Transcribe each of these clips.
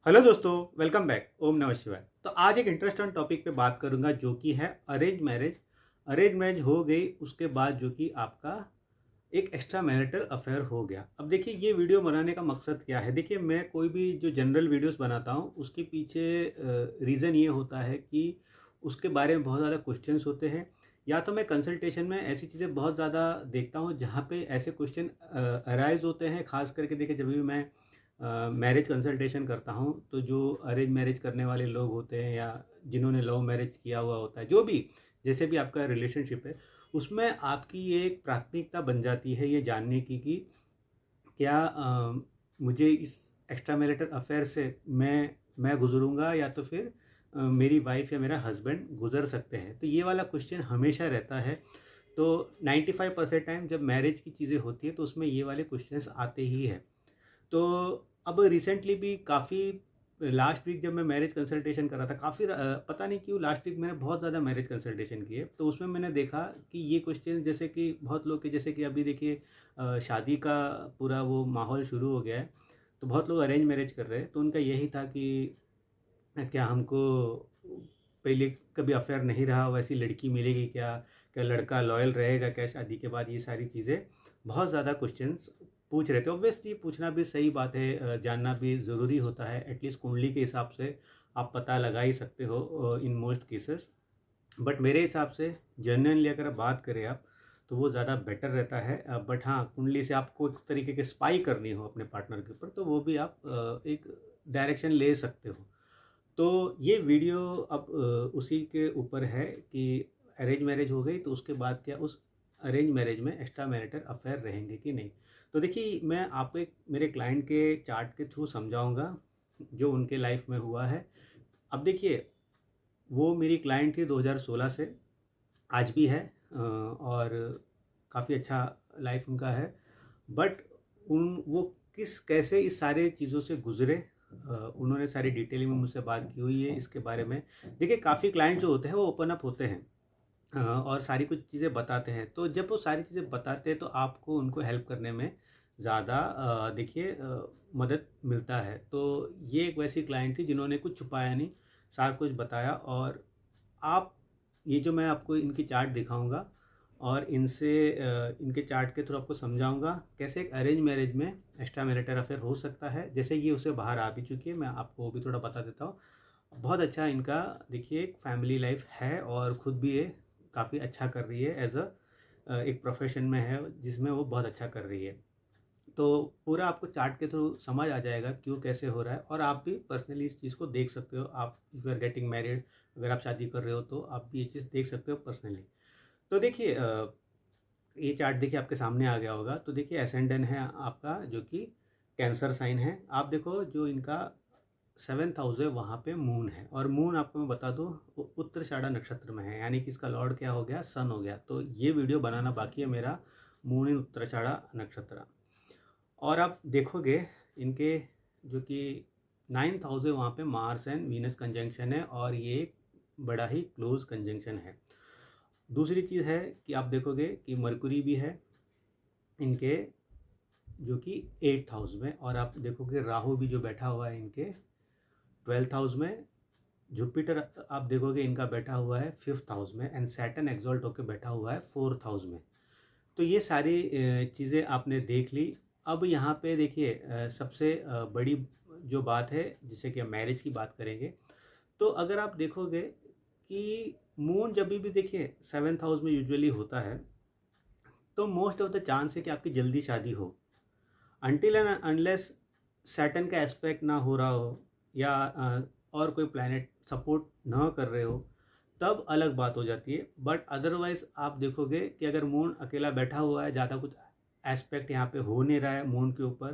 Hello दोस्तों, welcome back. ओम नमः शिवाय। तो आज एक इंटरेस्टिंग टॉपिक पे बात करूंगा जो कि है अरेंज मैरिज। अरेंज मैरिज हो गई उसके बाद जो कि आपका एक एक्स्ट्रा मैरिटल अफेयर हो गया। अब देखिए ये वीडियो बनाने का मकसद क्या है। देखिए मैं कोई भी जो जनरल वीडियोस बनाता हूँ उसके पीछे रीज़न ये होता है कि उसके बारे में बहुत ज़्यादा क्वेश्चंस होते हैं, या तो मैं कंसल्टेशन में ऐसी चीज़ें बहुत ज़्यादा देखता हूँ जहाँ पे ऐसे क्वेश्चन अराइज होते हैं। खास करके देखिए जब भी मैं मैरिज कंसल्टेशन करता हूँ तो जो अरेंज मैरिज करने वाले लोग होते हैं या जिन्होंने लव मैरिज किया हुआ होता है, जो भी जैसे भी आपका रिलेशनशिप है, उसमें आपकी ये एक प्राथमिकता बन जाती है ये जानने की कि क्या मुझे इस एक्स्ट्रा मैरिटल अफेयर से मैं गुजरूंगा या तो फिर मेरी वाइफ या मेरा हस्बैंड गुजर सकते हैं। तो ये वाला क्वेश्चन हमेशा रहता है। तो 95% टाइम जब मैरिज की चीज़ें होती है तो उसमें ये वाले क्वेश्चंस आते ही हैं। तो अब रिसेंटली भी काफ़ी लास्ट वीक जब मैं मैरिज कंसल्टेशन कर रहा था, काफ़ी पता नहीं क्यों लास्ट वीक मैंने बहुत ज़्यादा मैरिज कंसल्टेशन किए, तो उसमें मैंने देखा कि ये क्वेश्चन जैसे कि बहुत लोग के, जैसे कि अभी देखिए शादी का पूरा वो माहौल शुरू हो गया है, तो बहुत लोग अरेंज मैरिज कर रहे हैं। तो उनका यही था कि क्या हमको पहले कभी अफेयर नहीं रहा वैसी लड़की मिलेगी क्या, क्या लड़का लॉयल रहेगा क्या शादी के बाद, ये सारी चीज़ें बहुत ज़्यादा क्वेश्चंस पूछ रहे थे। ऑब्वियसली पूछना भी सही बात है, जानना भी ज़रूरी होता है। एटलीस्ट कुंडली के हिसाब से आप पता लगा ही सकते हो इन मोस्ट केसेस। बट मेरे हिसाब से जनरली अगर बात करें आप, तो वो ज़्यादा बेटर रहता है। बट हाँ, कुंडली से आपको एक तरीके की स्पाई करनी हो अपने पार्टनर के ऊपर, तो वो भी आप एक डायरेक्शन ले सकते हो। तो ये वीडियो अब उसी के ऊपर है कि अरेंज मैरिज हो गई तो उसके बाद क्या उस अरेंज मैरिज में एक्स्ट्रा मैरिटल अफेयर रहेंगे कि नहीं। तो देखिए मैं आपको एक मेरे क्लाइंट के चार्ट के थ्रू समझाऊंगा जो उनके लाइफ में हुआ है। अब देखिए वो मेरी क्लाइंट थी 2016 से, आज भी है, और काफ़ी अच्छा लाइफ उनका है। बट उन वो किस कैसे इस सारे चीज़ों से गुजरे, उन्होंने सारी डिटेलिंग में मुझसे बात की हुई है इसके बारे में। देखिए काफ़ी क्लाइंट जो होते हैं वो ओपन अप होते हैं, और सारी कुछ चीज़ें बताते हैं। तो जब वो सारी चीज़ें बताते हैं तो आपको उनको हेल्प करने में ज़्यादा देखिए मदद मिलता है। तो ये एक वैसी क्लाइंट थी जिन्होंने कुछ छुपाया नहीं, सारा कुछ बताया। और आप ये जो मैं आपको इनकी चार्ट दिखाऊंगा और इनसे इनके चार्ट के थ्रू आपको समझाऊंगा कैसे एक अरेंज मैरिज में एक्स्ट्रा मैरिटल अफेयर हो सकता है। जैसे ये उसे बाहर आ भी चुकी है, मैं आपको वो भी थोड़ा बता देता हूँ। बहुत अच्छा इनका देखिए एक फैमिली लाइफ है और ख़ुद भी ये काफ़ी अच्छा कर रही है एज अ एक प्रोफेशन में है जिसमें वो बहुत अच्छा कर रही है। तो पूरा आपको चार्ट के थ्रू समझ आ जाएगा क्यों कैसे हो रहा है, और आप भी पर्सनली इस चीज़ को देख सकते हो। आप if you are getting married, अगर आप शादी कर रहे हो तो आप भी ये चीज़ देख सकते हो पर्सनली। तो देखिए ये चार्ट देखिए आपके सामने आ गया होगा। तो देखिए एसेंडेंट है आपका जो कि कैंसर साइन है। आप देखो जो इनका 7th हाउस है वहाँ पे मून है, और मून आपको मैं बता दूँ उत्तराषाढ़ा नक्षत्र में है, यानी कि इसका लॉर्ड क्या हो गया, सन हो गया। तो ये वीडियो बनाना बाकी है मेरा, मून इन उत्तराषाढ़ा नक्षत्र। और आप देखोगे इनके जो कि 9th हाउस है वहाँ पे मार्स एंड वीनस कंजंक्शन है, और ये एक बड़ा ही क्लोज कंजंक्शन है। दूसरी चीज़ है कि आप देखोगे कि मरकुरी भी है इनके जो कि 8th हाउस में, और आप देखोगे राहु भी जो बैठा हुआ है इनके 12th हाउस में। जुपिटर आप देखोगे इनका बैठा हुआ है 5th हाउस में, एंड सैटर्न एक्सॉल्ट होकर बैठा हुआ है 4th हाउस में। तो ये सारी चीज़ें आपने देख ली। अब यहाँ पे देखिए सबसे बड़ी जो बात है जिसे कि हम मैरिज की बात करेंगे, तो अगर आप देखोगे कि मून जब भी देखिए 7th हाउस में यूजुअली होता है, तो मोस्ट ऑफ द चांस है कि आपकी जल्दी शादी हो। अनटिल एंड अनलेस सैटर्न का एस्पेक्ट ना हो रहा हो या और कोई प्लैनेट सपोर्ट ना कर रहे हो, तब अलग बात हो जाती है। बट अदरवाइज आप देखोगे कि अगर मून अकेला बैठा हुआ है, ज़्यादा कुछ एस्पेक्ट यहाँ पे हो नहीं रहा है मून के ऊपर,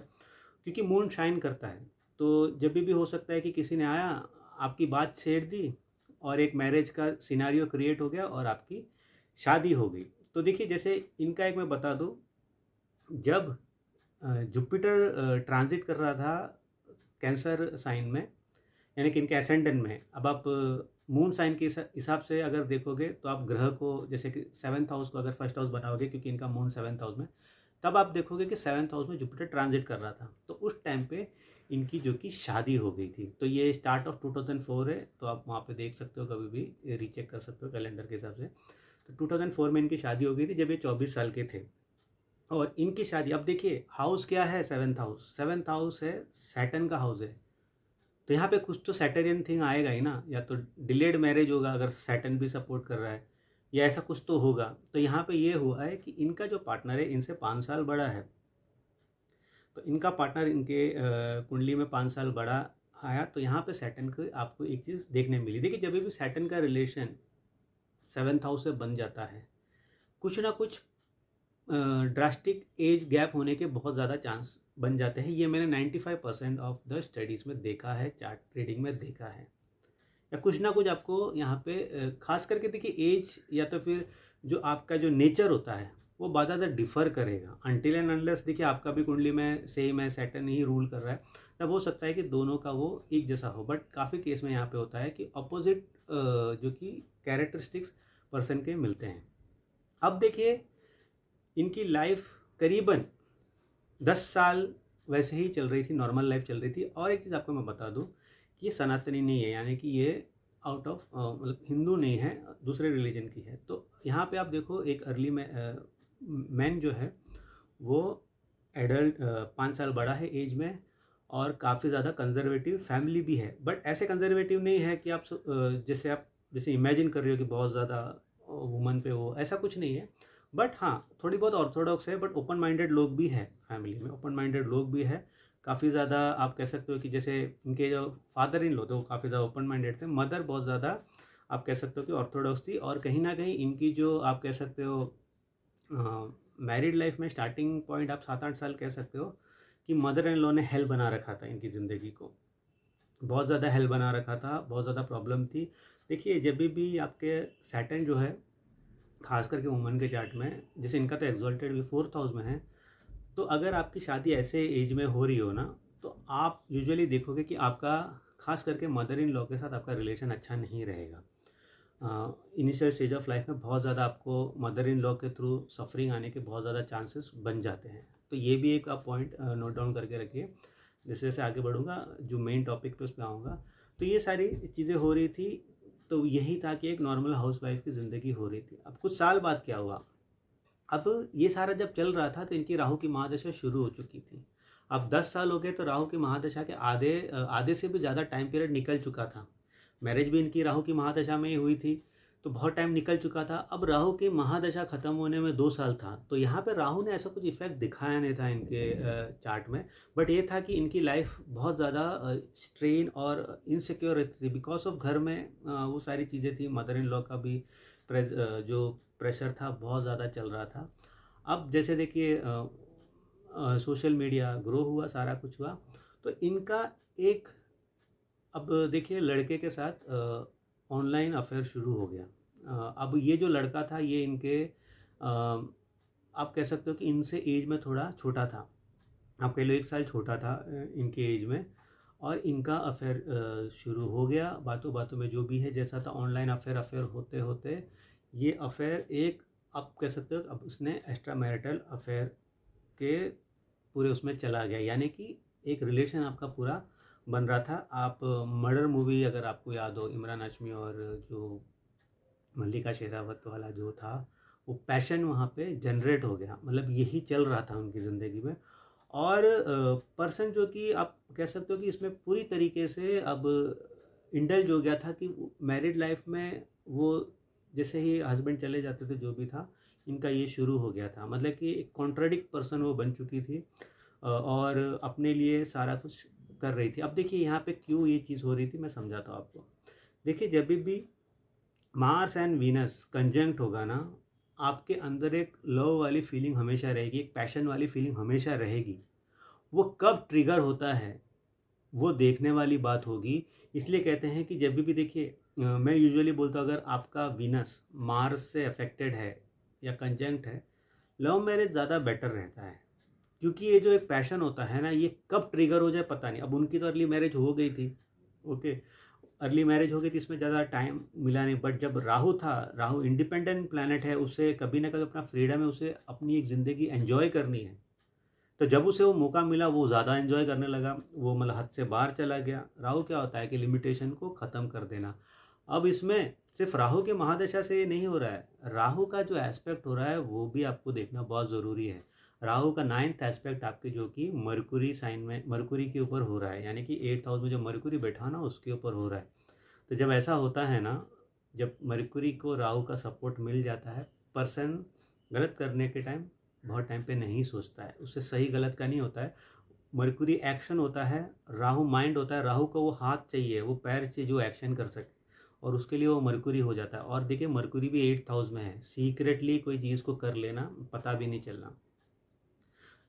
क्योंकि मून शाइन करता है। तो जब भी हो सकता है कि किसी ने आया, आपकी बात छेड़ दी, और एक मैरिज का सिनारियो क्रिएट हो गया और आपकी शादी हो गई। तो देखिए जैसे इनका एक मैं बता दूँ, जब जुपिटर ट्रांजिट कर रहा था कैंसर साइन में, यानी कि इनके असेंडेंट में। अब आप मून साइन के हिसाब से अगर देखोगे तो आप ग्रह को जैसे कि 7th हाउस को अगर फर्स्ट हाउस बनाओगे, क्योंकि इनका मून 7th हाउस में, तब आप देखोगे कि 7th हाउस में जुपिटर ट्रांजिट कर रहा था। तो उस टाइम पे इनकी जो कि शादी हो गई थी। तो ये स्टार्ट ऑफ 2004 है, तो आप वहाँ पे देख सकते हो, कभी भी रीचेक कर सकते हो कैलेंडर के हिसाब से। तो 2004 में इनकी शादी हो गई थी जब ये 24 साल के थे। और इनकी शादी, अब देखिए हाउस क्या है, सेवन्थ हाउस, सेवन्थ हाउस है सैटर्न का हाउस है। तो यहाँ पे कुछ तो सैटर्नियन थिंग आएगा ही ना, या तो डिलेड मैरिज होगा अगर सैटर्न भी सपोर्ट कर रहा है, या ऐसा कुछ तो होगा। तो यहाँ पे ये हुआ है कि इनका जो पार्टनर है इनसे 5 साल बड़ा है। तो इनका पार्टनर इनके कुंडली में 5 साल बड़ा आया। तो यहाँ पे सैटर्न को आपको एक चीज़ देखने मिली। देखिए जब भी सैटर्न का रिलेशन सेवन्थ हाउस से बन जाता है, कुछ ना कुछ ड्रास्टिक एज गैप होने के बहुत ज़्यादा चांस बन जाते हैं। ये मैंने 95% ऑफ द स्टडीज़ में देखा है, चार्ट रीडिंग में देखा है। या कुछ ना कुछ आपको यहाँ पे खास करके देखिए एज, या तो फिर जो आपका जो नेचर होता है वो बहुत ज़्यादा डिफ़र करेगा। अनटिल एंड अनलेस देखिए आपका भी कुंडली में सेम है, सैटर्न ही रूल कर रहा है, तब हो सकता है कि दोनों का वो एक जैसा हो। बट काफ़ी केस में यहाँ पे होता है कि अपोजिट जो कि कैरेक्टरिस्टिक्स पर्सन के मिलते हैं। अब देखिए इनकी लाइफ करीबन 10 साल वैसे ही चल रही थी, नॉर्मल लाइफ चल रही थी। और एक चीज़ आपको मैं बता दूं कि ये सनातनी नहीं है, यानी कि ये आउट ऑफ मतलब हिंदू नहीं है, दूसरे रिलीजन की है। तो यहाँ पे आप देखो एक अर्ली मैन जो है वो एडल्ट 5 साल बड़ा है एज में, और काफ़ी ज़्यादा कंजर्वेटिव फैमिली भी है। बट ऐसे कंजर्वेटिव नहीं है कि आप जैसे इमेजिन कर रहे हो कि बहुत ज़्यादा वुमन पे वो, ऐसा कुछ नहीं है। बट हाँ, थोड़ी बहुत ऑर्थोडॉक्स है, बट ओपन माइंडेड लोग भी हैं फैमिली में, ओपन माइंडेड लोग भी है काफ़ी ज़्यादा। आप कह सकते हो कि जैसे इनके जो फादर इन लो थे वो काफ़ी ज़्यादा ओपन माइंडेड थे, मदर बहुत ज़्यादा आप कह सकते हो कि ऑर्थोडॉक्स थी। और कहीं ना कहीं इनकी जो आप कह सकते हो मैरिड लाइफ में स्टार्टिंग पॉइंट आप 7-8 साल कह सकते हो कि मदर इन लॉ ने हेल बना रखा था इनकी ज़िंदगी को, बहुत ज़्यादा हेल बना रखा था, बहुत ज़्यादा प्रॉब्लम थी। देखिए जब भी आपके सैटर्न जो है खास करके वुमन के चार्ट में, जैसे इनका तो एग्जॉल्टेड भी 4th हाउस में है, तो अगर आपकी शादी ऐसे एज में हो रही हो ना, तो आप यूजुअली देखोगे कि आपका खास करके मदर इन लॉ के साथ आपका रिलेशन अच्छा नहीं रहेगा। इनिशियल स्टेज ऑफ लाइफ में बहुत ज़्यादा आपको मदर इन लॉ के थ्रू सफरिंग आने के बहुत ज़्यादा चांसेस बन जाते हैं। तो ये भी एक आप पॉइंट नोट डाउन करके रखिए। जैसे जैसे आगे बढ़ूँगा जो मेन टॉपिक पे उस पर आऊँगा, तो ये सारी चीज़ें हो रही थी। तो यही था कि एक नॉर्मल हाउसवाइफ की ज़िंदगी हो रही थी। अब कुछ साल बाद क्या हुआ, अब ये सारा जब चल रहा था तो इनकी राहु की महादशा शुरू हो चुकी थी। अब 10 साल हो गए तो राहु की महादशा के आधे से भी ज़्यादा टाइम पीरियड निकल चुका था। मैरिज भी इनकी राहु की महादशा में ही हुई थी, तो बहुत टाइम निकल चुका था। अब राहु की महादशा ख़त्म होने में 2 साल था। तो यहाँ पे राहु ने ऐसा कुछ इफेक्ट दिखाया नहीं था इनके चार्ट में। बट ये था कि इनकी लाइफ बहुत ज़्यादा स्ट्रेन और इनसिक्योर रहती थी बिकॉज ऑफ घर में वो सारी चीज़ें थी। मदर इन लॉ का भी जो प्रेशर था बहुत ज़्यादा चल रहा था। अब जैसे देखिए सोशल मीडिया ग्रो हुआ, सारा कुछ हुआ, तो इनका एक, अब देखिए लड़के के साथ ऑनलाइन अफेयर शुरू हो गया। अब ये जो लड़का था ये इनके आप कह सकते हो कि इनसे एज में थोड़ा छोटा था। आप कह लो 1 साल छोटा था इनके एज में, और इनका अफेयर शुरू हो गया। बातों बातों में जो भी है जैसा था, ऑनलाइन अफेयर होते होते ये अफेयर एक आप कह सकते हो अब उसने एक्स्ट्रा मैरिटल अफेयर के पूरे उसमें चला गया, यानी कि एक रिलेशन आपका पूरा बन रहा था। आप मर्डर मूवी अगर आपको याद हो, इमरान हाशमी और जो मल्लिका शेरावत वाला जो था, वो पैशन वहाँ पे जनरेट हो गया। मतलब यही चल रहा था उनकी ज़िंदगी में। और पर्सन जो कि आप कह सकते हो कि इसमें पूरी तरीके से अब इंडल्ज हो गया था कि मैरिड लाइफ में वो जैसे ही हस्बैंड चले जाते थे जो भी था, इनका ये शुरू हो गया था। मतलब कि एक कॉन्ट्राडिक्ट पर्सन वो बन चुकी थी और अपने लिए सारा कुछ कर रही थी। अब देखिए यहाँ पे क्यों ये चीज़ हो रही थी, मैं समझाता हूँ आपको। देखिए जब भी मार्स एंड वीनस कंजंक्ट होगा ना, आपके अंदर एक लव वाली फीलिंग हमेशा रहेगी, एक पैशन वाली फीलिंग हमेशा रहेगी। वो कब ट्रिगर होता है वो देखने वाली बात होगी। इसलिए कहते हैं कि जब भी देखिए मैं यूजुअली बोलता हूँ अगर आपका वीनस मार्स से अफेक्टेड है या कंजंक्ट है, लव मैरिज ज़्यादा बेटर रहता है। क्योंकि ये जो एक पैशन होता है ना, ये कब ट्रिगर हो जाए पता नहीं। अब उनकी तो अर्ली मैरिज हो गई थी, ओके, अर्ली मैरिज हो गई थी, इसमें ज़्यादा टाइम मिला नहीं। बट जब राहु था, राहु इंडिपेंडेंट प्लैनेट है, उसे कभी ना कभी अपना फ्रीडम है, उसे अपनी एक ज़िंदगी एंजॉय करनी है। तो जब उसे वो मौका मिला वो ज़्यादा एंजॉय करने लगा, वो मतलब हद से बाहर चला गया। राहु क्या होता है कि लिमिटेशन को ख़त्म कर देना। अब इसमें सिर्फ राहु के महादशा से ये नहीं हो रहा है, राहु का जो एस्पेक्ट हो रहा है वो भी आपको देखना बहुत ज़रूरी है। राहु का 9th एस्पेक्ट आपके जो कि मरकुरी साइन में, मरकुरी के ऊपर हो रहा है, यानी कि 8th हाउस में जो मरकुरी बैठा ना उसके ऊपर हो रहा है। तो जब ऐसा होता है ना, जब मरकुरी को राहु का सपोर्ट मिल जाता है, पर्सन गलत करने के टाइम बहुत टाइम पे नहीं सोचता है, उससे सही गलत का नहीं होता है। मरकुरी एक्शन होता है, राहु माइंड होता है, राहु को वो हाथ चाहिए, वो पैर चाहिए जो एक्शन कर सके, और उसके लिए वो मरकुरी हो जाता है। और देखिए मरकुरी भी 8th हाउस में है, सीक्रेटली कोई चीज़ को कर लेना, पता भी नहीं चलना,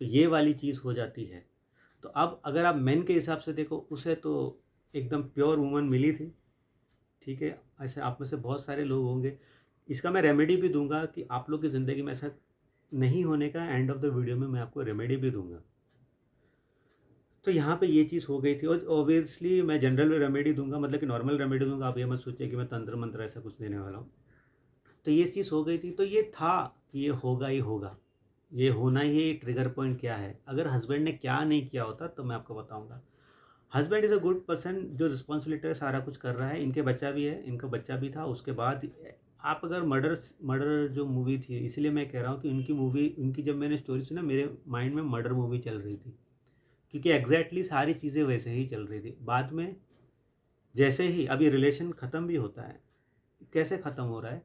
तो ये वाली चीज़ हो जाती है। तो अब अगर आप मेन के हिसाब से देखो, उसे तो एकदम प्योर वुमन मिली थी, ठीक है। ऐसे आप में से बहुत सारे लोग होंगे, इसका मैं रेमेडी भी दूंगा कि आप लोग की ज़िंदगी में ऐसा नहीं होने का, एंड ऑफ द वीडियो में मैं आपको रेमेडी भी दूंगा। तो यहाँ पे ये चीज़ हो गई थी, और ऑब्वियसली मैं जनरल रेमेडी दूंगा, मतलब कि नॉर्मल रेमेडी दूंगा। आप ये मत सोचिए कि मैं तंत्र मंत्र ऐसा कुछ देने वाला हूँ। तो ये चीज़ हो गई थी, तो ये था कि ये होगा ही होगा, ये होना ही। ट्रिगर पॉइंट क्या है, अगर हस्बैंड ने क्या नहीं किया होता तो मैं आपको बताऊंगा। Husband is a good person, जो रिस्पॉन्सिबिलिटी है सारा कुछ कर रहा है, इनके बच्चा भी है, इनका बच्चा भी था। उसके बाद आप अगर मर्डर जो मूवी थी, इसलिए मैं कह रहा हूँ कि उनकी मूवी, उनकी जब मैंने स्टोरी सुना मेरे माइंड में मर्डर मूवी चल रही थी, क्योंकि एग्जैक्टली सारी चीज़ें वैसे ही चल रही थी। बाद में जैसे ही अभी रिलेशन ख़त्म भी होता है, कैसे ख़त्म हो रहा है,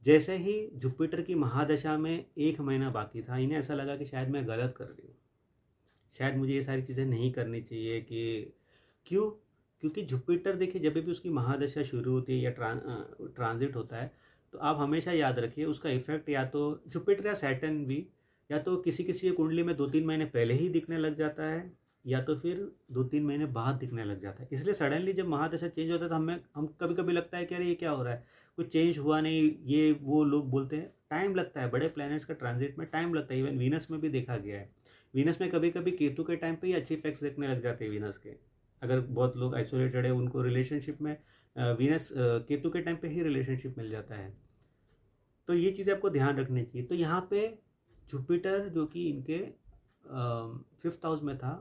जैसे ही जुपिटर की महादशा में 1 महीना बाकी था, इन्हें ऐसा लगा कि शायद मैं गलत कर रही हूँ, शायद मुझे ये सारी चीज़ें नहीं करनी चाहिए। कि क्यों? क्योंकि जुपिटर देखिए जब भी उसकी महादशा शुरू होती है या ट्रांजिट होता है, तो आप हमेशा याद रखिए उसका इफेक्ट या तो जुपिटर या सैटर्न भी, या तो किसी किसी की कुंडली में 2-3 महीने पहले ही दिखने लग जाता है, या तो फिर 2-3 महीने बाद दिखने लग जाता है। इसलिए सडनली जब महादशा चेंज होता है तो हम कभी कभी लगता है कि अरे ये क्या हो रहा है, कुछ चेंज हुआ नहीं। ये वो लोग बोलते हैं टाइम लगता है, बड़े प्लैनेट्स का ट्रांजिट में टाइम लगता है। इवन वीनस में भी देखा गया है, वीनस में कभी कभी केतु के टाइम पे ही अच्छे इफेक्ट्स देखने लग जाते हैं वीनस के। अगर बहुत लोग आइसोलेटेड है, उनको रिलेशनशिप में वीनस केतु के टाइम पे ही रिलेशनशिप मिल जाता है। तो ये चीज़ें आपको ध्यान रखनी चाहिए। तो यहाँ पे जुपिटर जो कि इनके 5th हाउस में था,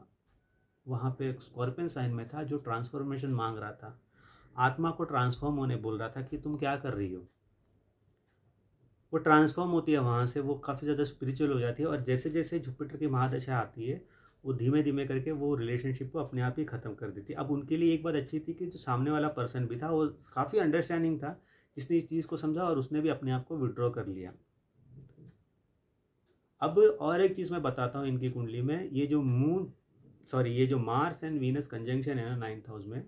वहाँ पे स्कॉर्पियन साइन में था, जो ट्रांसफॉर्मेशन मांग रहा था, आत्मा को ट्रांसफॉर्म होने बोल रहा था कि तुम क्या कर रही हो। वो ट्रांसफॉर्म होती है वहाँ से, वो काफ़ी ज़्यादा स्पिरिचुअल हो जाती है। और जैसे जैसे जुपिटर की महादशा आती है, वो धीमे धीमे करके वो रिलेशनशिप को अपने आप ही ख़त्म कर देती है। अब उनके लिए एक बात अच्छी थी कि जो सामने वाला पर्सन भी था वो काफ़ी अंडरस्टैंडिंग था, जिसने इस चीज़ को समझा और उसने भी अपने आप को विड्रॉ कर लिया। अब और एक चीज़ मैं बताता हूँ, इनकी कुंडली में ये जो मार्स एंड वीनस कंजंक्शन है ना 9th हाउस में,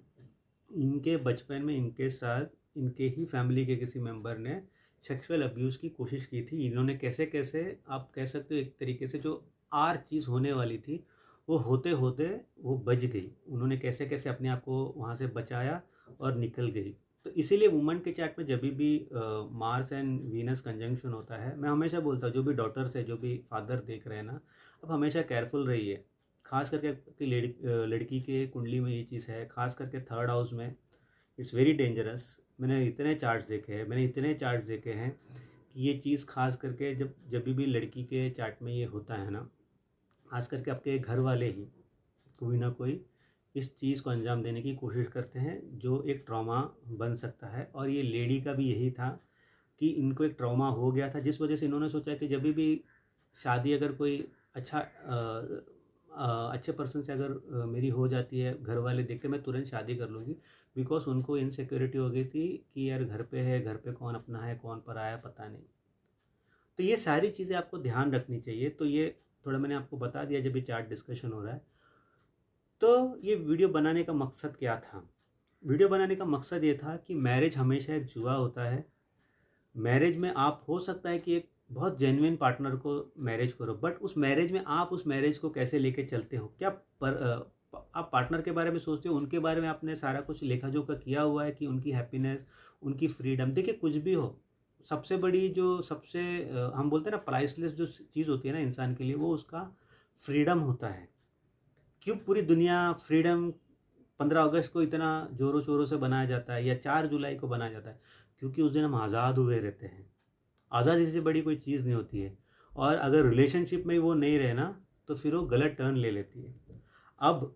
इनके बचपन में इनके साथ इनके ही फैमिली के किसी मेंबर ने सेक्सुअल अब्यूज़ की कोशिश की थी। इन्होंने कैसे कैसे, आप कह सकते हो एक तरीके से जो आर चीज़ होने वाली थी वो होते होते वो बच गई। उन्होंने कैसे कैसे अपने आप को वहाँ से बचाया और निकल गई। तो इसीलिए वुमन के चार्ट में जब भी मार्स एंड वीनस कंजंक्शन होता है, मैं हमेशा बोलता हूँ जो भी डॉटर्स है, जो भी फादर देख रहे हैं ना, अब हमेशा केयरफुल रहिए। खास करके आपकी लड़की के कुंडली में ये चीज़ है, खास करके 3rd हाउस में इट्स वेरी डेंजरस। मैंने इतने चार्ट्स देखे हैं कि ये चीज़ खास करके जब भी लड़की के चार्ट में ये होता है ना, खास करके आपके घर वाले ही कोई ना कोई इस चीज़ को अंजाम देने की कोशिश करते हैं, जो एक ट्रॉमा बन सकता है। और ये लेडी का भी यही था कि इनको एक ट्रॉमा हो गया था, जिस वजह से इन्होंने सोचा कि जब भी शादी अगर कोई अच्छे पर्सन से अगर मेरी हो जाती है, घर वाले देखते मैं तुरंत शादी कर लूँगी। बिकॉज उनको इनसिक्योरिटी हो गई थी कि यार घर पे है, घर पे कौन अपना है कौन पराया है पता नहीं। तो ये सारी चीज़ें आपको ध्यान रखनी चाहिए। तो ये थोड़ा मैंने आपको बता दिया जब ये चार्ट डिस्कशन हो रहा है। तो ये वीडियो बनाने का मकसद क्या था? वीडियो बनाने का मकसद ये था कि मैरिज हमेशा एक जुआ होता है। मैरिज में आप हो सकता है कि एक बहुत जेन्युइन पार्टनर को मैरिज करो, बट उस मैरिज में आप उस मैरिज को कैसे लेके चलते हो, क्या आप पार्टनर के बारे में सोचते हो, उनके बारे में आपने सारा कुछ लेखा जोखा किया हुआ है कि उनकी हैप्पीनेस, उनकी फ्रीडम। देखिए कुछ भी हो, सबसे बड़ी जो सबसे हम बोलते हैं ना प्राइसलेस जो चीज़ होती है ना इंसान के लिए, वो उसका फ्रीडम होता है। क्यों पूरी दुनिया फ्रीडम 15 अगस्त को इतना ज़ोरों शोरों से बनाया जाता है या 4 जुलाई को बनाया जाता है? क्योंकि उस दिन हम आज़ाद हुए रहते हैं। आज़ादी से बड़ी कोई चीज़ नहीं होती है। और अगर रिलेशनशिप में वो नहीं रहे ना, तो फिर वो गलत टर्न ले लेती है। अब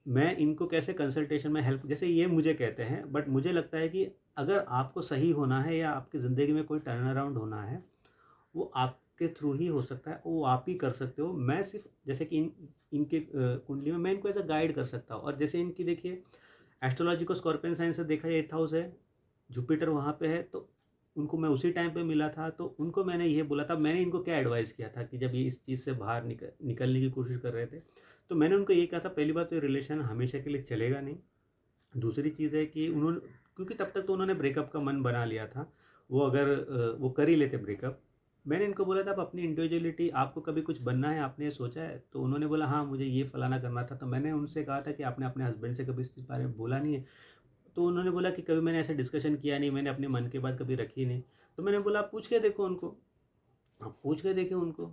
मैं इनको कैसे कंसल्टेशन में हेल्प, जैसे ये मुझे कहते हैं, बट मुझे लगता है कि अगर आपको सही होना है या आपकी ज़िंदगी में कोई टर्न अराउंड होना है, वो आपके थ्रू ही हो सकता है, वो आप ही कर सकते हो। मैं सिर्फ जैसे कि इनके कुंडली में मैं इनको ऐसा गाइड कर सकता हूँ। और जैसे इनकी देखिए, एस्ट्रोलॉजी को स्कॉर्पियन साइन से देखा, 8th हाउस है, जुपिटर वहाँ पे है, तो उनको मैं उसी टाइम पे मिला था, तो उनको मैंने ये बोला था, मैंने इनको क्या एडवाइस किया था कि जब ये इस चीज़ से बाहर निकलने की कोशिश कर रहे थे, तो मैंने उनको ये कहा था, पहली बात तो ये रिलेशन हमेशा के लिए चलेगा नहीं। दूसरी चीज़ है कि उन्होंने, क्योंकि तब तक तो उन्होंने ब्रेकअप का मन बना लिया था, वो अगर वो कर ही लेते ब्रेकअप। मैंने इनको बोला था, आप अपनी इंडिविजुअलिटी, आपको कभी कुछ बनना है, आपने ये सोचा है? तो उन्होंने बोला हाँ मुझे ये फलाना करना था। तो मैंने उनसे कहा था कि आपने अपने हस्बैंड से कभी इस बारे में बोला नहीं है? तो उन्होंने बोला कि कभी मैंने ऐसा डिस्कशन किया नहीं, मैंने अपने मन की बात कभी रखी नहीं। तो मैंने बोला आप पूछ के देखो उनको, आप पूछ के देखें उनको।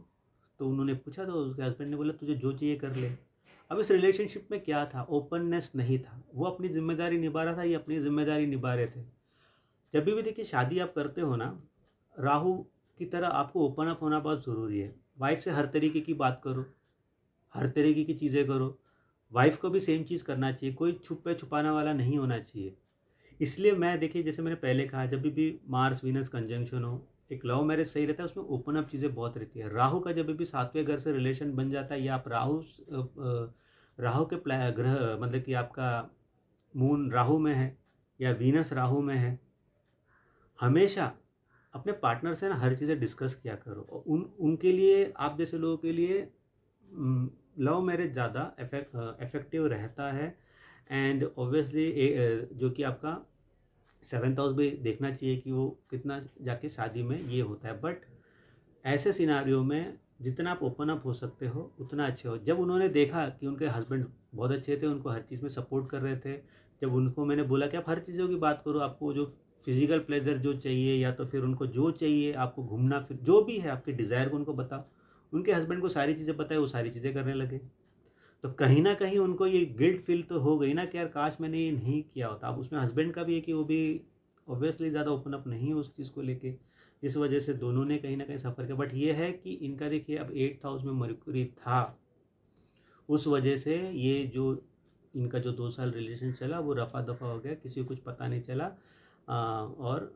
तो उन्होंने पूछा, तो उसके हस्बैंड ने बोला तुझे जो चाहिए कर ले। अब इस रिलेशनशिप में क्या था, ओपननेस नहीं था, वो अपनी जिम्मेदारी निभा रहा था, ये अपनी जिम्मेदारी निभा रहे थे। जब भी देखिए शादी आप करते हो ना, राहु की तरह आपको ओपन अप होना बहुत ज़रूरी है। वाइफ से हर तरीके की बात करो, हर तरीके की चीज़ें करो। वाइफ को भी सेम चीज़ करना चाहिए, कोई छुपे छुपाने वाला नहीं होना चाहिए। इसलिए मैं देखिए, जैसे मैंने पहले कहा, जब भी मार्स वीनस कंजंक्शन हो, एक लव मैरिज सही रहता है, उसमें ओपन अप चीज़ें बहुत रहती है। राहु का जब भी 7वें घर से रिलेशन बन जाता है, या आप राहु के ग्रह, मतलब कि आपका मून राहु में है या वीनस राहु में है, हमेशा अपने पार्टनर से ना हर चीज़ें डिस्कस किया करो। और उनके लिए, आप जैसे लोगों के लिए लव मैरिज ज़्यादा इफेक्टिव रहता है। एंड ऑब्वियसली जो कि आपका 7th हाउस भी देखना चाहिए कि वो कितना जाके शादी में ये होता है। बट ऐसे सिनारियों में जितना आप ओपन अप हो सकते हो उतना अच्छे हो। जब उन्होंने देखा कि उनके हस्बैंड बहुत अच्छे थे, उनको हर चीज़ में सपोर्ट कर रहे थे, जब उनको मैंने बोला कि आप हर चीज़ों की बात करो, आपको जो फिजिकल प्लेजर जो चाहिए, या तो फिर उनको जो चाहिए, आपको घूमना फिर जो भी है, आपके डिज़ायर को उनको बताओ। उनके हस्बैंड को सारी चीज़ें पता है, वो सारी चीज़ें करने लगे। तो कहीं न कहीं उनको ये गिल्ट फ़ील तो हो गई ना कि यार काश मैंने ये नहीं किया होता। अब उसमें हस्बैंड का भी है कि वो भी ऑब्वियसली ज़्यादा ओपन अप नहीं है उस चीज़ को लेके, जिस वजह से दोनों ने कहीं न कहीं सफ़र किया। बट ये है कि इनका देखिए, अब 8th हाउस में मर्क्यूरी था, उस वजह से ये जो इनका जो 2 साल रिलेशन चला वो रफ़ा-दफ़ा हो गया, किसी को कुछ पता नहीं चला, और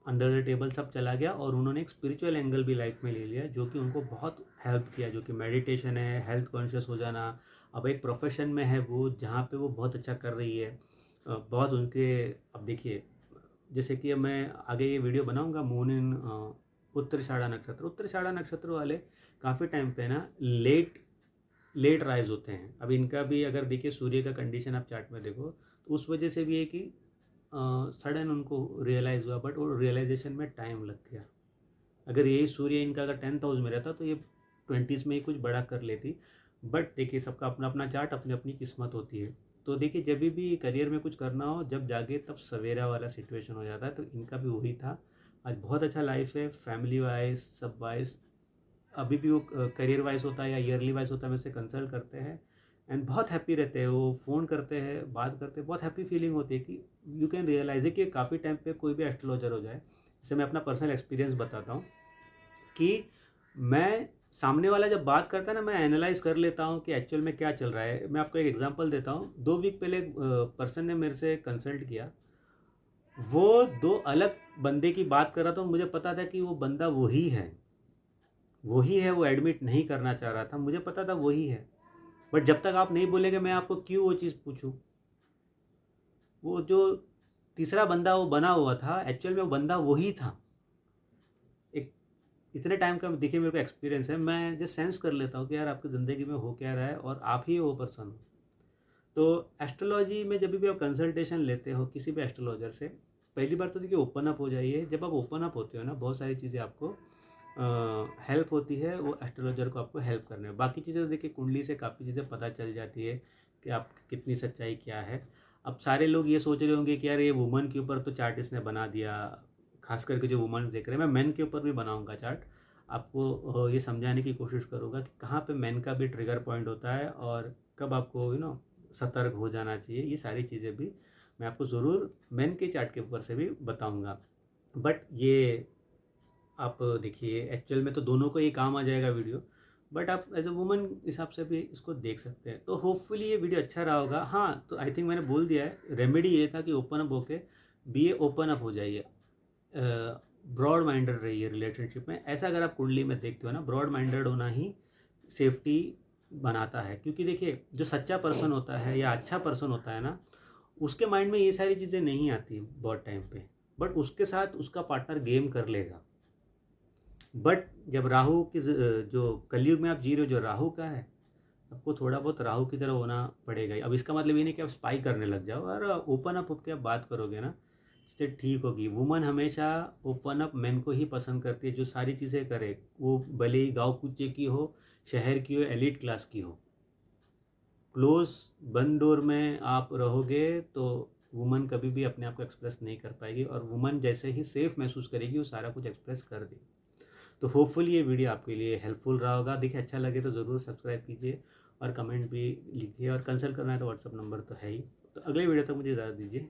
अंडर द टेबल सब चला गया। और उन्होंने एक स्पिरिचुअल एंगल भी लाइफ में ले लिया, जो कि उनको बहुत हेल्प किया, जो कि मेडिटेशन है, हेल्थ कॉन्शियस हो जाना। अब एक प्रोफेशन में है वो, जहाँ पे वो बहुत अच्छा कर रही है। बहुत उनके, अब देखिए, जैसे कि अब मैं आगे ये वीडियो बनाऊंगा मून इन उत्तराषाढ़ा नक्षत्र, उत्तराषाढ़ा नक्षत्र वाले काफ़ी टाइम पे ना लेट लेट राइज होते हैं। अब इनका भी अगर देखिए सूर्य का कंडीशन आप चार्ट में देखो, तो उस वजह से भी है कि सडन उनको रियलाइज़ हुआ, बट वो रियलाइजेशन में टाइम लग गया। अगर यही सूर्य इनका अगर 10th हाउस में रहता तो ये 20s में ही कुछ बड़ा कर लेती। बट देखिए, सबका अपना अपना चार्ट, अपनी अपनी किस्मत होती है। तो देखिए, जब भी करियर में कुछ करना हो, जब जागे तब सवेरा वाला सिचुएशन हो जाता है। तो इनका भी वही था। आज बहुत अच्छा लाइफ है, फैमिली वाइज, सब वाइज। अभी भी वो करियर वाइज होता है या ईयरली वाइज होता है, वैसे कंसल्ट करते हैं, एंड बहुत हैप्पी रहते हैं। वो फ़ोन करते हैं, बात करते हैं, बहुत हैप्पी फीलिंग होती है कि यू कैन रियलाइज है कि काफ़ी टाइम पे कोई भी एस्ट्रोलॉजर हो जाए। जैसे मैं अपना पर्सनल एक्सपीरियंस बताता हूँ कि मैं, सामने वाला जब बात करता है ना, मैं एनालाइज कर लेता हूँ कि एक्चुअल में क्या चल रहा है। मैं आपको एक एग्जांपल देता हूँ। 2 वीक पहले एक पर्सन ने मेरे से कंसल्ट किया। वो 2 अलग बंदे की बात कर रहा था, मुझे पता था कि वो बंदा वही है, वही है। वो एडमिट नहीं करना चाह रहा था, मुझे पता था वही है। बट जब तक आप नहीं बोलेंगे, मैं आपको क्यों वो चीज़ पूछूं। वो जो तीसरा बंदा वो बना हुआ था, एक्चुअल में वो बंदा वही था। एक इतने टाइम का देखिए मेरे को एक्सपीरियंस है, मैं जस्ट सेंस कर लेता हूँ कि यार आपकी ज़िंदगी में हो क्या रहा है, और आप ही वो पर्सन हो। तो एस्ट्रोलॉजी में जब भी आप कंसल्टेशन लेते हो किसी भी एस्ट्रोलॉजर से, पहली बार तो देखिए ओपन अप हो जाइए। जब आप ओपन अप होते हो ना, बहुत सारी चीज़ें आपको हेल्प होती है वो एस्ट्रोलॉजर को आपको हेल्प करने में। बाकी चीज़ें तो देखिए कुंडली से काफ़ी चीज़ें पता चल जाती है कि आप कितनी सच्चाई क्या है। अब सारे लोग ये सोच रहे होंगे कि यार ये वुमन के ऊपर तो चार्ट इसने बना दिया, खास करके जो वुमन देख रहे हैं। मैं मेन के ऊपर भी बनाऊंगा चार्ट, आपको ये समझाने की कोशिश करूँगा कि कहाँ पे मेन का भी ट्रिगर पॉइंट होता है, और कब आपको सतर्क हो जाना चाहिए। ये सारी चीज़ें भी मैं आपको ज़रूर मेन के चार्ट के ऊपर से भी बताऊँगा। बट ये आप देखिए, एक्चुअल में तो दोनों को ही काम आ जाएगा वीडियो, बट आप एज अ वुमन हिसाब से भी इसको देख सकते हैं। तो होपफुली ये वीडियो अच्छा रहा होगा। हाँ, तो आई थिंक मैंने बोल दिया है, रेमेडी ये था कि ओपन अप होके बी ओपन अप हो जाइए, ब्रॉड माइंडेड रहिए रिलेशनशिप में। ऐसा अगर आप कुंडली में देखते हो ना, ब्रॉड माइंडेड होना ही सेफ्टी बनाता है। क्योंकि देखिए, जो सच्चा पर्सन होता है या अच्छा पर्सन होता है ना, उसके माइंड में ये सारी चीज़ें नहीं आती बहुत टाइम पे, बट उसके साथ उसका पार्टनर गेम कर लेगा। बट जब राहु की जो कलयुग में आप जी रहे हो, जो राहु का है, आपको थोड़ा बहुत राहु की तरह होना पड़ेगा ही। अब इसका मतलब ये नहीं कि आप स्पाई करने लग जाओ, और ओपन अप होकर आप बात करोगे ना, इससे ठीक होगी। वुमन हमेशा ओपन अप मैन को ही पसंद करती है, जो सारी चीज़ें करे, वो भले ही गाँव कूचे की हो, शहर की हो, एलिट क्लास की हो। क्लोज बंद डोर में आप रहोगे तो वुमन कभी भी अपने आप को एक्सप्रेस नहीं कर पाएगी, और वुमन जैसे ही सेफ महसूस करेगी वो सारा कुछ एक्सप्रेस कर देगी। तो होपफुली ये वीडियो आपके लिए हेल्पफुल रहा होगा। देखिए, अच्छा लगे तो ज़रूर सब्सक्राइब कीजिए और कमेंट भी लिखिए, और कंसल्ट करना है तो व्हाट्सअप नंबर तो है ही। तो अगले वीडियो तक मुझे इजाज़त दीजिए।